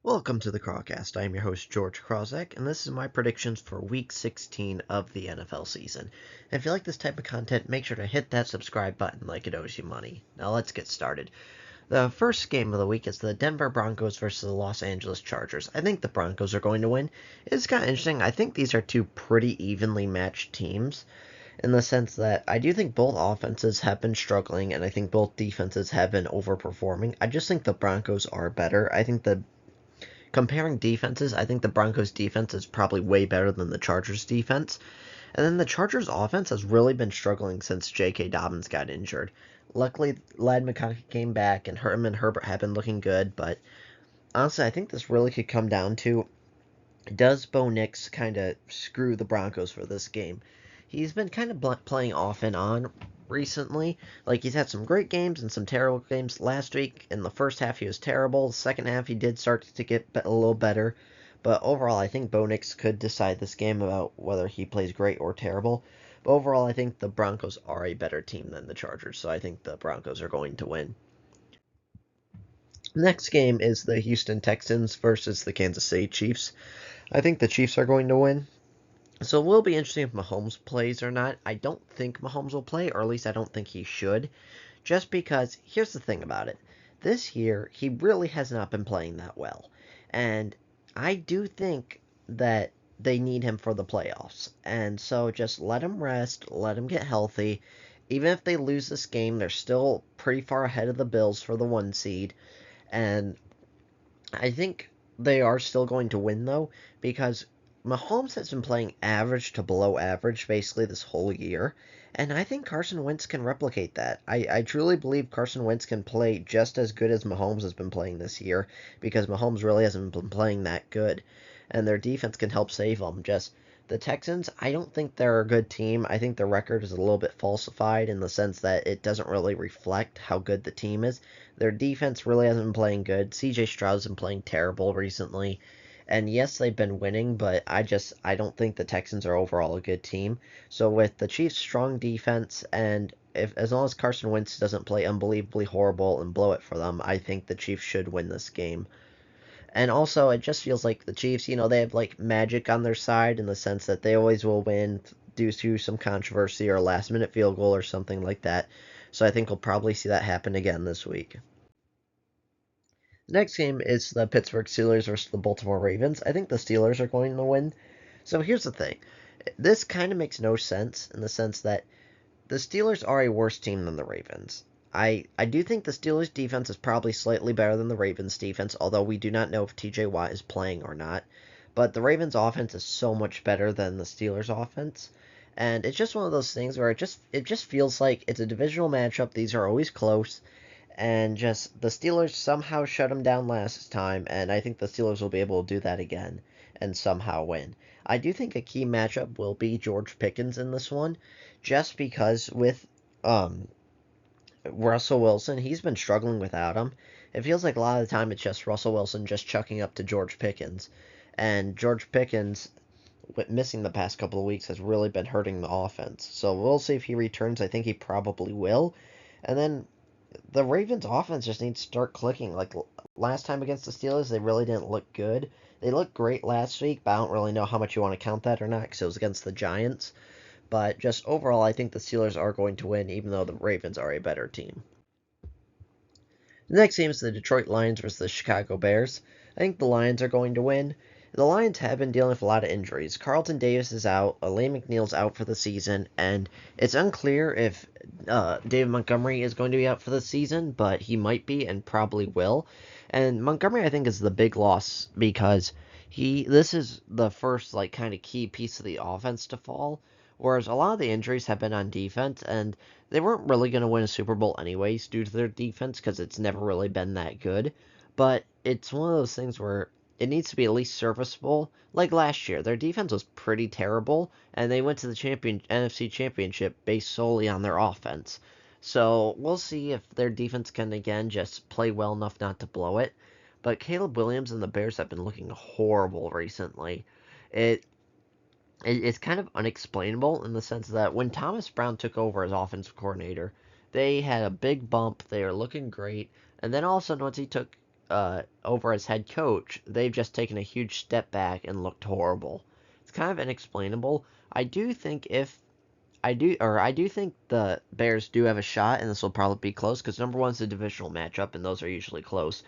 Welcome to the Crawcast. I am your host, George Krawczak, and this is my predictions for Week 16 of the NFL season. And if you like this type of content, make sure to hit that subscribe button like it owes you money. Now let's get started. The first game of the week is the Denver Broncos versus the Los Angeles Chargers. I think the Broncos are going to win. It's kind of interesting. I think these are two pretty evenly matched teams in the sense that I do think both offenses have been struggling and I think both defenses have been overperforming. I just think the Broncos are better. I think the Comparing defenses, I think the Broncos defense is probably way better than the Chargers defense. And then the Chargers offense has really been struggling since J.K. Dobbins got injured. Luckily, Ladd McConkey came back and Herman Herbert have been looking good, but honestly, I think this really could come down to, does Bo Nix kind of screw the Broncos for this game? He's been kind of playing off and on recently. Like, he's had some great games and some terrible games. Last week, in the first half, he was terrible. The second half, he did start to get a little better. But overall, I think Bo Nix could decide this game about whether he plays great or terrible. But overall, I think the Broncos are a better team than the Chargers, so I think the Broncos are going to win. Next game is the Houston Texans versus the Kansas City Chiefs. I think the Chiefs are going to win. So it will be interesting if Mahomes plays or not. I don't think Mahomes will play, or at least I don't think he should. Just because, here's the thing about it. This year, he really has not been playing that well. And I do think that they need him for the playoffs. And so just let him rest, let him get healthy. Even if they lose this game, they're still pretty far ahead of the Bills for the 1 seed. And I think they are still going to win, though, because Mahomes has been playing average to below average basically this whole year, and I think Carson Wentz can replicate that. I truly believe Carson Wentz can play just as good as Mahomes has been playing this year, because Mahomes really hasn't been playing that good, and their defense can help save them. Just the Texans, I don't think they're a good team. I think their record is a little bit falsified in the sense that it doesn't really reflect how good the team is. Their defense really hasn't been playing good. CJ Stroud's been playing terrible recently. And yes, they've been winning, but I don't think the Texans are overall a good team. So with the Chiefs' strong defense and if as long as Carson Wentz doesn't play unbelievably horrible and blow it for them, I think the Chiefs should win this game. And also, it just feels like the Chiefs, they have like magic on their side in the sense that they always will win due to some controversy or a last minute field goal or something like that. So I think we'll probably see that happen again this week. The next game is the Pittsburgh Steelers versus the Baltimore Ravens. I think the Steelers are going to win. So here's the thing. This kind of makes no sense in the sense that the Steelers are a worse team than the Ravens. I do think the Steelers defense is probably slightly better than the Ravens defense, although we do not know if TJ Watt is playing or not. But the Ravens offense is so much better than the Steelers offense. And it's just one of those things where it just feels like it's a divisional matchup. These are always close, and just the Steelers somehow shut them down last time, and I think the Steelers will be able to do that again and somehow win. I do think a key matchup will be George Pickens in this one, just because with um, Russell Wilson, he's been struggling without him. It feels like a lot of the time it's just Russell Wilson just chucking up to George Pickens, and George Pickens missing the past couple of weeks has really been hurting the offense. So we'll see if he returns. I think he probably will. And then the Ravens offense just needs to start clicking. Like last time against the Steelers, they really didn't look good. They looked great last week, but I don't really know how much you want to count that or not because it was against the Giants. But just overall, I think the Steelers are going to win, even though the Ravens are a better team. The next game is the Detroit Lions versus the Chicago Bears. I think the Lions are going to win. The Lions have been dealing with a lot of injuries. Carlton Davis is out, Elaine McNeil's out for the season, and it's unclear if David Montgomery is going to be out for the season, but he might be and probably will. And Montgomery, I think, is the big loss because this is the first like kind of key piece of the offense to fall. Whereas a lot of the injuries have been on defense, and they weren't really going to win a Super Bowl anyways due to their defense because it's never really been that good. But it's one of those things where it needs to be at least serviceable. Like last year, their defense was pretty terrible, and they went to the NFC Championship based solely on their offense. So we'll see if their defense can again just play well enough not to blow it. But Caleb Williams and the Bears have been looking horrible recently. It it's kind of unexplainable in the sense that when Thomas Brown took over as offensive coordinator, they had a big bump. They were looking great, and then all of a sudden, once he took over as head coach, they've just taken a huge step back and looked horrible. It's kind of inexplainable. I do think the Bears do have a shot, and this will probably be close because number one's a divisional matchup, and those are usually close.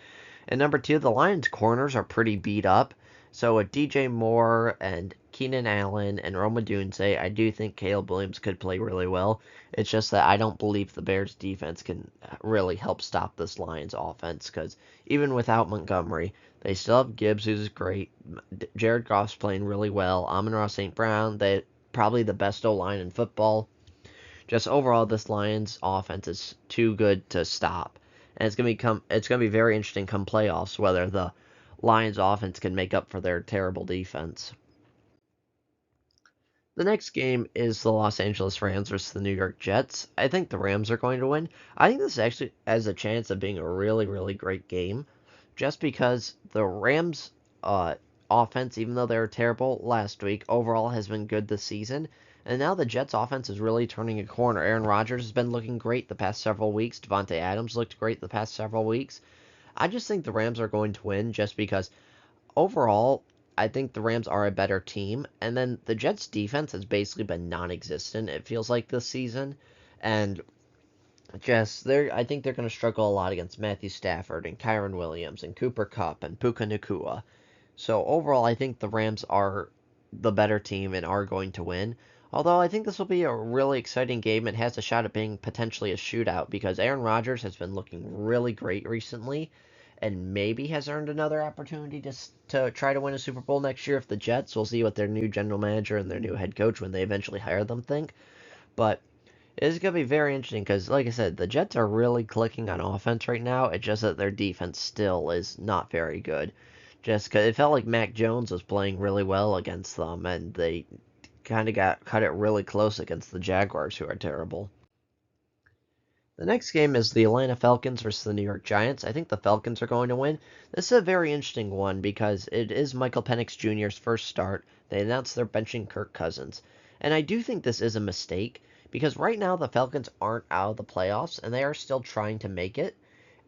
And number two, the Lions' corners are pretty beat up. So with DJ Moore and Keenan Allen and Rome Odunze, I do think Caleb Williams could play really well. It's just that I don't believe the Bears' defense can really help stop this Lions' offense because even without Montgomery, they still have Gibbs, who's great. Jared Goff's playing really well. Amon-Ra St. Brown, they probably the best O-line in football. Just overall, this Lions offense is too good to stop, and it's gonna be very interesting come playoffs whether the Lions offense can make up for their terrible defense. The next game is the Los Angeles Rams versus the New York Jets. I think the Rams are going to win. I think this actually has a chance of being a really, really great game, just because the Rams' offense, even though they were terrible last week, overall has been good this season. And now the Jets' offense is really turning a corner. Aaron Rodgers has been looking great the past several weeks. Devontae Adams looked great the past several weeks. I just think the Rams are going to win just because overall, I think the Rams are a better team. And then the Jets' defense has basically been non existent, it feels like, this season. And I think they're going to struggle a lot against Matthew Stafford and Kyron Williams and Cooper Kupp and Puka Nacua. So overall, I think the Rams are the better team and are going to win. Although I think this will be a really exciting game. It has a shot at being potentially a shootout because Aaron Rodgers has been looking really great recently and maybe has earned another opportunity to try to win a Super Bowl next year if the Jets. We'll see what their new general manager and their new head coach, when they eventually hire them, think. But it's going to be very interesting because, like I said, the Jets are really clicking on offense right now. It's just that their defense still is not very good. Just because it felt like Mac Jones was playing really well against them, and they kind of cut it really close against the Jaguars, who are terrible. The next game is the Atlanta Falcons versus the New York Giants. I think the Falcons are going to win. This is a very interesting one because it is Michael Penix Jr.'s first start. They announced they're benching Kirk Cousins. And I do think this is a mistake because right now the Falcons aren't out of the playoffs and they are still trying to make it.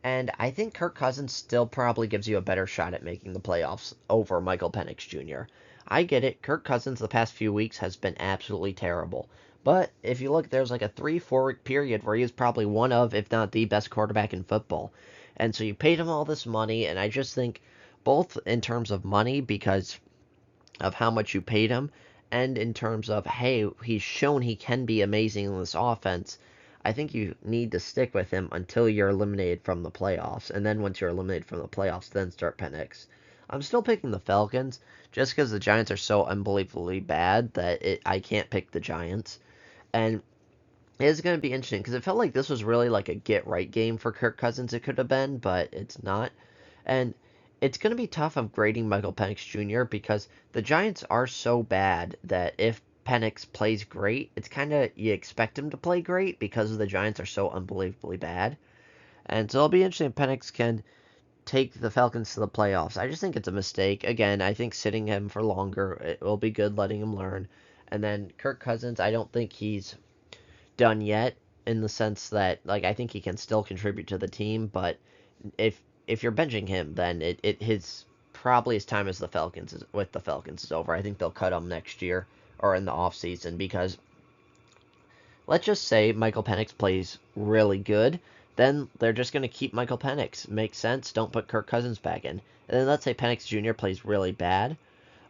And I think Kirk Cousins still probably gives you a better shot at making the playoffs over Michael Penix Jr. I get it. Kirk Cousins the past few weeks has been absolutely terrible. But if you look, there's like a 3-4 week period where he was probably one of, if not the best quarterback in football. And so you paid him all this money, and I just think both in terms of money because of how much you paid him, and in terms of, hey, he's shown he can be amazing in this offense. I think you need to stick with him until you're eliminated from the playoffs. And then once you're eliminated from the playoffs, then start Penix. I'm still picking the Falcons just because the Giants are so unbelievably bad that I can't pick the Giants. And it's going to be interesting because it felt like this was really like a get right game for Kirk Cousins. It could have been, but it's not. And it's going to be tough of grading Michael Penix Jr. because the Giants are so bad that if Penix plays great, it's kind of you expect him to play great because the Giants are so unbelievably bad. And so it'll be interesting if Penix can take the Falcons to the playoffs. I just think it's a mistake. Again, I think sitting him for longer, it will be good letting him learn. And then Kirk Cousins, I don't think he's done yet in the sense that like I think he can still contribute to the team, but if you're benching him, then his probably his time as the Falcons is, with the Falcons is over. I think they'll cut him next year or in the off season because let's just say Michael Penix plays really good, then they're just going to keep Michael Penix. Makes sense. Don't put Kirk Cousins back in. And then let's say Penix Jr. plays really bad.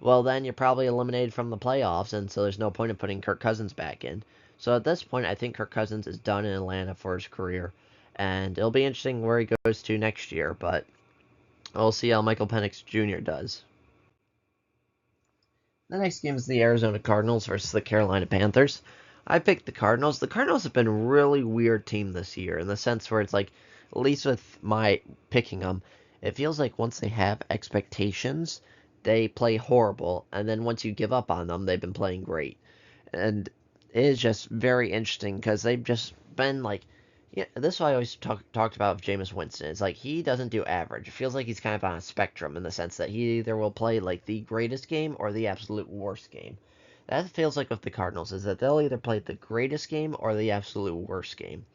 Well, then you're probably eliminated from the playoffs, and so there's no point in putting Kirk Cousins back in. So at this point, I think Kirk Cousins is done in Atlanta for his career, and it'll be interesting where he goes to next year, but we'll see how Michael Penix Jr. does. The next game is the Arizona Cardinals versus the Carolina Panthers. I picked the Cardinals. The Cardinals have been a really weird team this year in the sense where it's like, at least with my picking them, it feels like once they have expectations, they play horrible, and then once you give up on them, they've been playing great. And it is just very interesting because they've just been like, yeah, this is what I always talked about with Jameis Winston. It's like he doesn't do average. It feels like he's kind of on a spectrum in the sense that he either will play like the greatest game or the absolute worst game. That feels like with the Cardinals is that they'll either play the greatest game or the absolute worst game.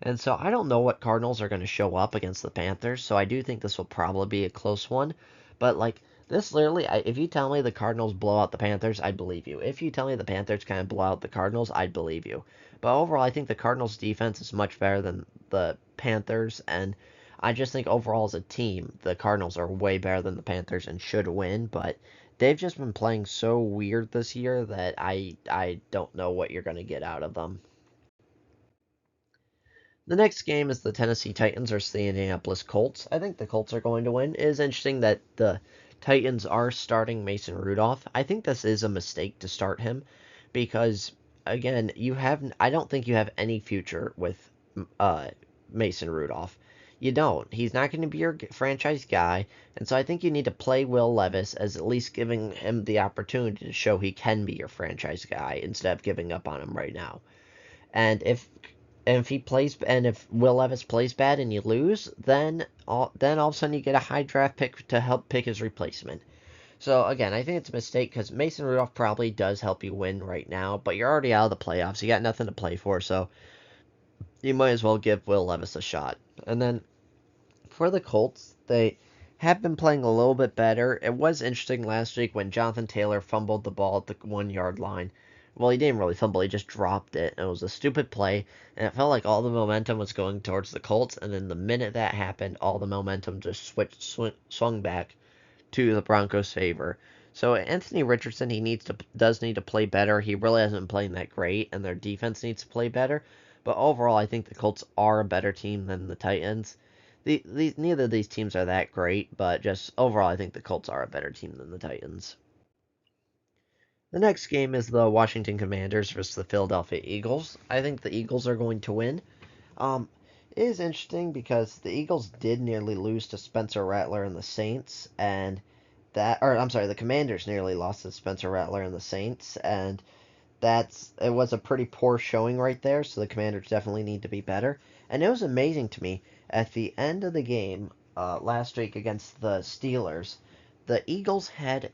And so I don't know what Cardinals are going to show up against the Panthers, so I do think this will probably be a close one. But, like, this literally, if you tell me the Cardinals blow out the Panthers, I'd believe you. If you tell me the Panthers kind of blow out the Cardinals, I'd believe you. But overall, I think the Cardinals' defense is much better than the Panthers, and I just think overall as a team, the Cardinals are way better than the Panthers and should win, but they've just been playing so weird this year that I don't know what you're going to get out of them. The next game is the Tennessee Titans versus the Indianapolis Colts. I think the Colts are going to win. It is interesting that the Titans are starting Mason Rudolph. I think this is a mistake to start him because again, I don't think you have any future with uh, Mason Rudolph. You don't. He's not going to be your franchise guy, and so I think you need to play Will Levis as at least giving him the opportunity to show he can be your franchise guy instead of giving up on him right now. And if Will Levis plays bad and you lose, then all of a sudden you get a high draft pick to help pick his replacement. So again, I think it's a mistake because Mason Rudolph probably does help you win right now, but you're already out of the playoffs. You got nothing to play for, so you might as well give Will Levis a shot. And then for the Colts, they have been playing a little bit better. It was interesting last week when Jonathan Taylor fumbled the ball at the 1 yard line. Well, he didn't really fumble, he just dropped it. It was a stupid play, and it felt like all the momentum was going towards the Colts, and then the minute that happened, all the momentum just swung back to the Broncos' favor. So Anthony Richardson, does need to play better. He really hasn't been playing that great, and their defense needs to play better. But overall, I think the Colts are a better team than the Titans. Neither of these teams are that great, but just overall, I think the Colts are a better team than the Titans. The next game is the Washington Commanders versus the Philadelphia Eagles. I think the Eagles are going to win. Um, it is interesting because the Eagles did nearly lose to Spencer Rattler and the Saints, the Commanders nearly lost to Spencer Rattler and the Saints, and it was a pretty poor showing right there. So the Commanders definitely need to be better. And it was amazing to me at the end of the game last week against the Steelers, the Eagles had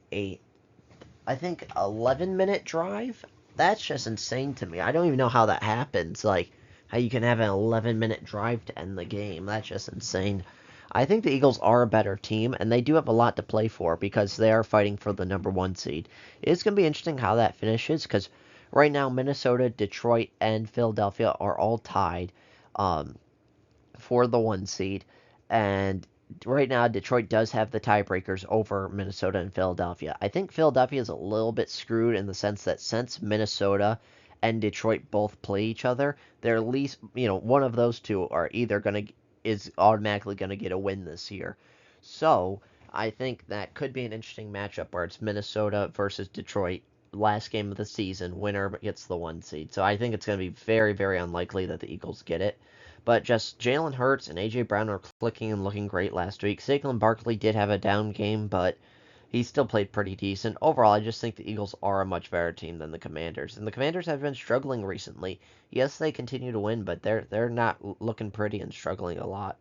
I think 11-minute drive. That's just insane to me. I don't even know how that happens. Like how you can have an 11-minute drive to end the game. That's just insane. I think the Eagles are a better team, and they do have a lot to play for because they are fighting for the number one seed. It's going to be interesting how that finishes because right now Minnesota, Detroit, and Philadelphia are all tied um, for the one seed, and right now Detroit does have the tiebreakers over Minnesota and Philadelphia. I think Philadelphia is a little bit screwed in the sense that since Minnesota and Detroit both play each other, they're at least one of those two are either gonna is automatically gonna get a win this year. So I think that could be an interesting matchup where it's Minnesota versus Detroit. Last game of the season, winner gets the one seed. So I think it's going to be very, very unlikely that the Eagles get it. But just Jalen Hurts and A.J. Brown are clicking and looking great last week. Saquon Barkley did have a down game, but he still played pretty decent. Overall, I just think the Eagles are a much better team than the Commanders. And the Commanders have been struggling recently. Yes, they continue to win, but they're not looking pretty and struggling a lot.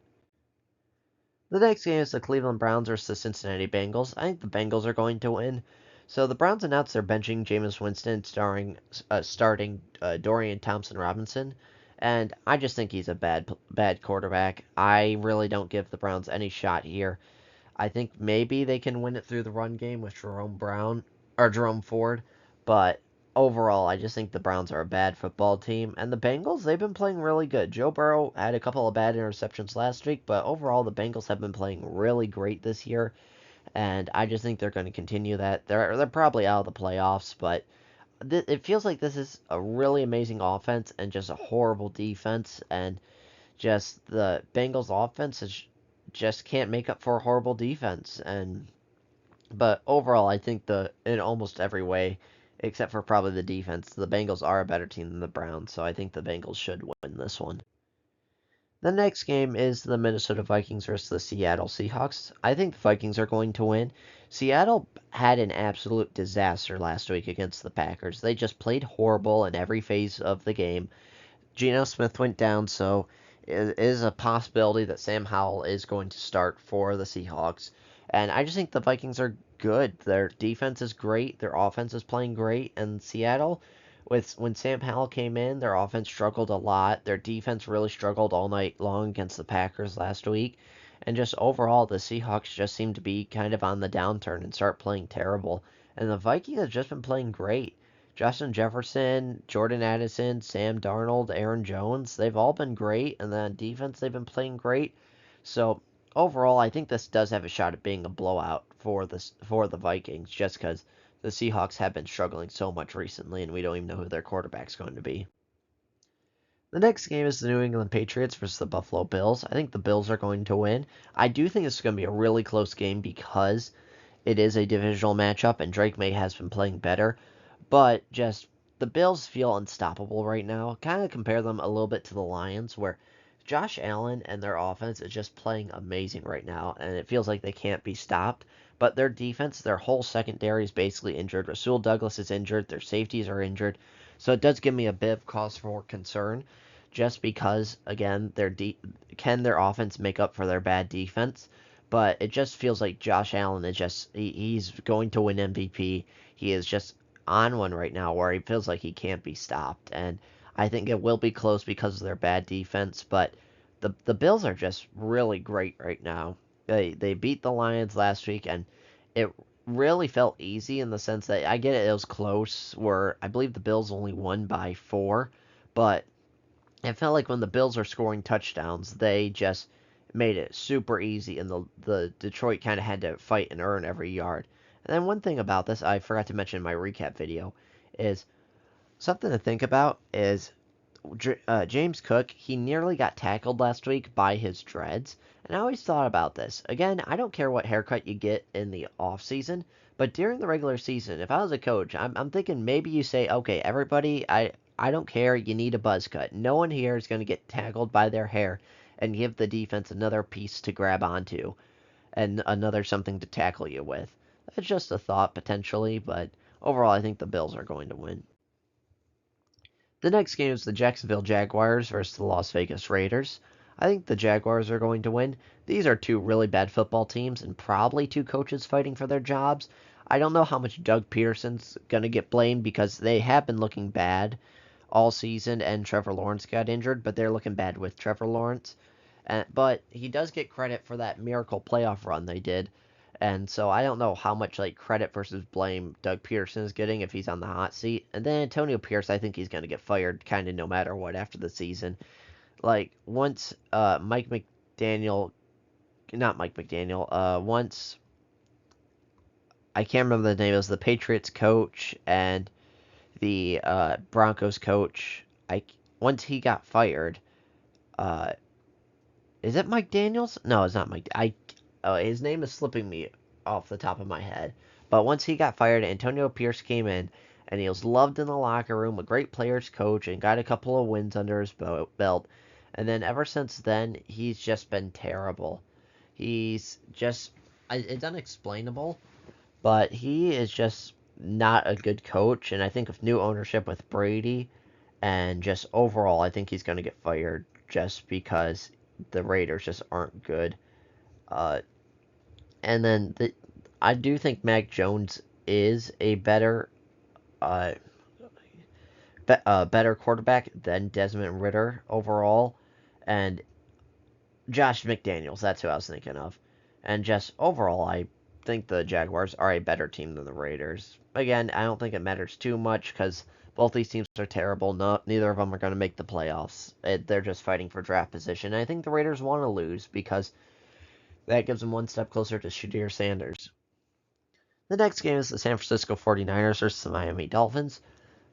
The next game is the Cleveland Browns versus the Cincinnati Bengals. I think the Bengals are going to win. So the Browns announced they're benching Jameis Winston, starting Dorian Thompson Robinson, and I just think he's a bad quarterback. I really don't give the Browns any shot here. I think maybe they can win it through the run game with Jerome Ford, but overall, I just think the Browns are a bad football team, and the Bengals, they've been playing really good. Joe Burrow had a couple of bad interceptions last week, but overall, the Bengals have been playing really great this year, and I just think they're going to continue that. They're probably out of the playoffs, but it feels like this is a really amazing offense and just a horrible defense, and just the Bengals offense just can't make up for a horrible defense. But overall, I think in almost every way, except for probably the defense, the Bengals are a better team than the Browns, so I think the Bengals should win this one. The next game is the Minnesota Vikings versus the Seattle Seahawks. I think the Vikings are going to win. Seattle had an absolute disaster last week against the Packers. They just played horrible in every phase of the game. Geno Smith went down, so it is a possibility that Sam Howell is going to start for the Seahawks. And I just think the Vikings are good. Their defense is great, their offense is playing great, and Seattle, with when Sam Howell came in, their offense struggled a lot. Their defense really struggled all night long against the Packers last week. And just overall, the Seahawks just seem to be kind of on the downturn and start playing terrible. And the Vikings have just been playing great. Justin Jefferson, Jordan Addison, Sam Darnold, Aaron Jones, they've all been great. And then defense, they've been playing great. So overall, I think this does have a shot at being a blowout for the Vikings, just because the Seahawks have been struggling so much recently, and we don't even know who their quarterback's going to be. The next game is the New England Patriots versus the Buffalo Bills. I think the Bills are going to win. I do think it's going to be a really close game because it is a divisional matchup, and Drake May has been playing better. But just the Bills feel unstoppable right now. Kind of compare them a little bit to the Lions, where Josh Allen and their offense is just playing amazing right now, and it feels like they can't be stopped. But their defense, their whole secondary is basically injured. Rasul Douglas is injured. Their safeties are injured. So it does give me a bit of cause for concern, just because again, can their offense make up for their bad defense? But it just feels like Josh Allen is he's going to win MVP. He is just on one right now where he feels like he can't be stopped, and I think it will be close because of their bad defense, but the Bills are just really great right now. They beat the Lions last week, and it really felt easy in the sense that I get it was close, where I believe the Bills only won by 4, but it felt like when the Bills are scoring touchdowns, they just made it super easy, and the Detroit kind of had to fight and earn every yard. And then one thing about this I forgot to mention in my recap video is something to think about is James Cook, he nearly got tackled last week by his dreads. And I always thought about this. Again, I don't care what haircut you get in the off season, but during the regular season, if I was a coach, I'm thinking maybe you say, okay, everybody, I don't care, you need a buzz cut. No one here is going to get tackled by their hair, and give the defense another piece to grab onto and another something to tackle you with. That's just a thought potentially, but overall, I think the Bills are going to win. The next game is the Jacksonville Jaguars versus the Las Vegas Raiders. I think the Jaguars are going to win. These are two really bad football teams and probably two coaches fighting for their jobs. I don't know how much Doug Peterson's going to get blamed because they have been looking bad all season and Trevor Lawrence got injured, but they're looking bad with Trevor Lawrence. But he does get credit for that miracle playoff run they did. And so I don't know how much credit versus blame Doug Peterson is getting if he's on the hot seat. And then Antonio Pierce, I think he's going to get fired kind of no matter what after the season. Once Mike McDaniel, not Mike McDaniel, once I can't remember the name, it was the Patriots coach and the Broncos coach. Once he got fired, uh, is it Mike Daniels? No, it's not Mike. His name is slipping me off the top of my head. But once he got fired, Antonio Pierce came in, and he was loved in the locker room, a great players coach, and got a couple of wins under his belt. And then ever since then, he's just been terrible. He's just, it's unexplainable, but he is just not a good coach. And I think with new ownership with Brady, and just overall, I think he's going to get fired just because the Raiders just aren't good. Uh, and then I do think Mac Jones is a uh, better quarterback than Desmond Ritter overall, and Josh McDaniels. That's who I was thinking of. And just overall, I think the Jaguars are a better team than the Raiders. Again, I don't think it matters too much because both these teams are terrible. No, neither of them are going to make the playoffs. They're just fighting for draft position. And I think the Raiders want to lose because that gives them one step closer to Shadir Sanders. The next game is the San Francisco 49ers versus the Miami Dolphins.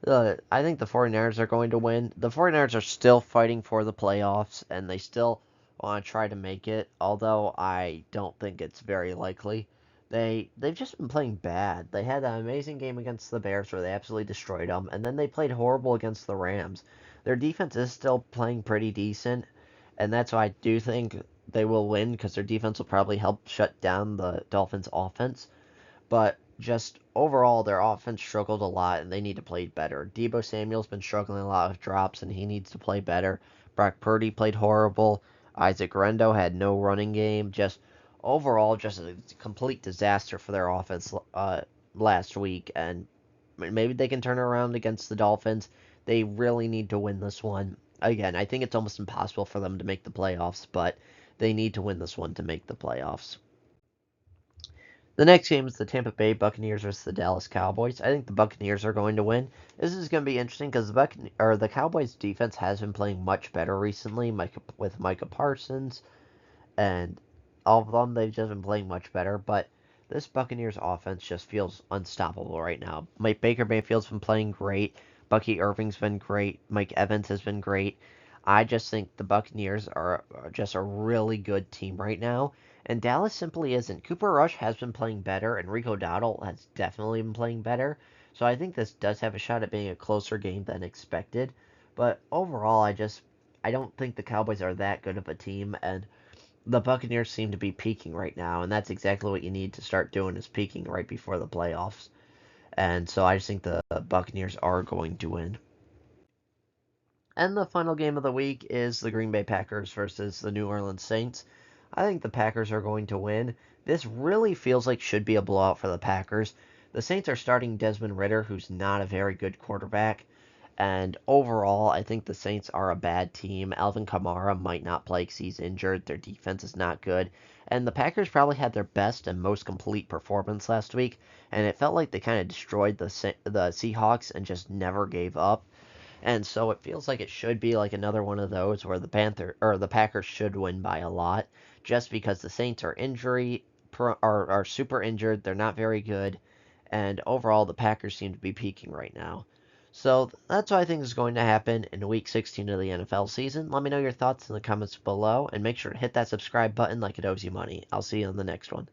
I think the 49ers are going to win. The 49ers are still fighting for the playoffs, and they still want to try to make it, although I don't think it's very likely. They've just been playing bad. They had an amazing game against the Bears where they absolutely destroyed them, and then they played horrible against the Rams. Their defense is still playing pretty decent, and that's why I do think they will win because their defense will probably help shut down the Dolphins' offense. But just overall, their offense struggled a lot, and they need to play better. Deebo Samuel's been struggling a lot with drops, and he needs to play better. Brock Purdy played horrible. Isaac Rendo had no running game. Just overall, just a complete disaster for their offense last week. And maybe they can turn around against the Dolphins. They really need to win this one. Again, I think it's almost impossible for them to make the playoffs, but they need to win this one to make the playoffs. The next game is the Tampa Bay Buccaneers versus the Dallas Cowboys. I think the Buccaneers are going to win. This is going to be interesting because the Cowboys defense has been playing much better recently, with Micah Parsons and all of them. They've just been playing much better, but this Buccaneers offense just feels unstoppable right now. Baker Mayfield's been playing great. Bucky Irving's been great. Mike Evans has been great. I just think the Buccaneers are just a really good team right now. And Dallas simply isn't. Cooper Rush has been playing better, and Rico Dowdle has definitely been playing better. So I think this does have a shot at being a closer game than expected. But overall, I don't think the Cowboys are that good of a team, and the Buccaneers seem to be peaking right now, and that's exactly what you need to start doing is peaking right before the playoffs. And so I just think the Buccaneers are going to win. And the final game of the week is the Green Bay Packers versus the New Orleans Saints. I think the Packers are going to win. This really feels like should be a blowout for the Packers. The Saints are starting Desmond Ridder, who's not a very good quarterback. And overall, I think the Saints are a bad team. Alvin Kamara might not play because he's injured. Their defense is not good. And the Packers probably had their best and most complete performance last week. And it felt like they kind of destroyed the Seahawks and just never gave up. And so it feels like it should be like another one of those where the Packers should win by a lot, just because the Saints are super injured. They're not very good, and overall the Packers seem to be peaking right now. So that's what I think is going to happen in Week 16 of the NFL season. Let me know your thoughts in the comments below, and make sure to hit that subscribe button like it owes you money. I'll see you on the next one.